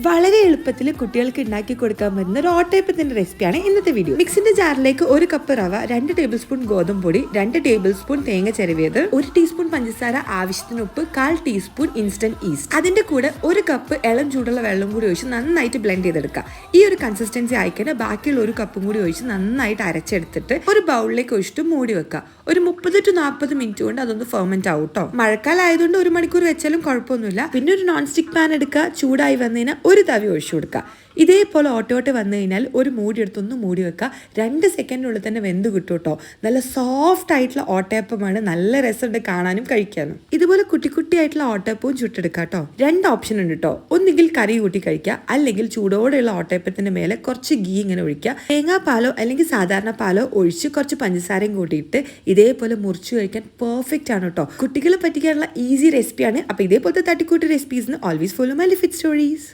വളരെ എളുപ്പത്തിൽ കുട്ടികൾക്ക് ഉണ്ടാക്കി കൊടുക്കാൻ പറ്റുന്ന ഒരു ഓട്ടയപ്പത്തിന്റെ റെസിപ്പിയാണ് ഇന്നത്തെ വീഡിയോ. മിക്സിന്റെ ജാറിലേക്ക് 1 കപ്പ് റവ, 2 ടേബിൾ സ്പൂൺ ഗോതമ്പ് പൊടി, 2 ടേബിൾ സ്പൂൺ തേങ്ങ ചിരവിയത്, 1 ടീസ്പൂൺ പഞ്ചസാര, ആവശ്യത്തിന് ഉപ്പ്, 1/4 ടീസ്പൂൺ ഇൻസ്റ്റന്റ് ഈസ്റ്റ്, അതിന്റെ കൂടെ 1 കപ്പ് ഇളം ചൂടുള്ള വെള്ളം കൂടി ഒഴിച്ച് നന്നായിട്ട് ബ്ലെൻഡ് ചെയ്തെടുക്കുക. ഈ ഒരു കൺസിസ്റ്റൻസി ആയിക്കഴിഞ്ഞാൽ ബാക്കിയുള്ള 1 കപ്പും കൂടി ഒഴിച്ച് നന്നായിട്ട് അരച്ചെടുത്തിട്ട് ഒരു ബൗളിലേക്ക് ഒഴിച്ചിട്ട് മൂടി വെക്കുക. ഒരു 30 to 40 മിനിറ്റ് കൊണ്ട് അതൊന്ന് ഫെർമെന്റ് ആവും കേട്ടോ. മഴക്കാലം ആയതുകൊണ്ട് 1 മണിക്കൂർ വെച്ചാലും കുഴപ്പമൊന്നുമില്ല. പിന്നെ ഒരു നോൺ സ്റ്റിക് പാൻ എടുക്കുക, ചൂടായി വന്നതിന് ഒരു തവി ഒഴിച്ചു കൊടുക്കുക. ഇതേപോലെ ഓട്ടോട്ട് വന്നു കഴിഞ്ഞാൽ ഒരു മൂടി എടുത്തൊന്ന് മൂടി വെക്കുക. 2 സെക്കൻഡിനുള്ളിൽ തന്നെ വെന്ത് കിട്ടും കേട്ടോ. നല്ല സോഫ്റ്റ് ആയിട്ടുള്ള ഓട്ടയപ്പമാണ്, നല്ല രസമുണ്ട് കാണാനും കഴിക്കാനും. ഇതുപോലെ കുട്ടി കുട്ടിയായിട്ടുള്ള ഓട്ടയപ്പവും ചുട്ടെടുക്കുക കേട്ടോ. 2 ഓപ്ഷൻ ഉണ്ട് കേട്ടോ. ഒന്നുകിൽ കറി കൂട്ടി കഴിക്കുക, അല്ലെങ്കിൽ ചൂടോടെയുള്ള ഓട്ടയപ്പത്തിന്റെ മേലെ കുറച്ച് ഗീ ഇങ്ങനെ ഒഴിക്കുക. തേങ്ങാപ്പാലോ അല്ലെങ്കിൽ സാധാരണ പാലോ ഒഴിച്ച് കുറച്ച് പഞ്ചസാരയും കൂട്ടിയിട്ട് ഇതേപോലെ മുറിച്ച് കഴിക്കാൻ പെർഫെക്റ്റ് ആണ് കേട്ടോ. കുട്ടികളെ പറ്റിക്കാനുള്ള ഈസി റെസിപ്പിയാണ്. അപ്പൊ ഇതേപോലത്തെ തട്ടിക്കൂട്ട് റെസിപ്പീസിന് always follow my lift stories.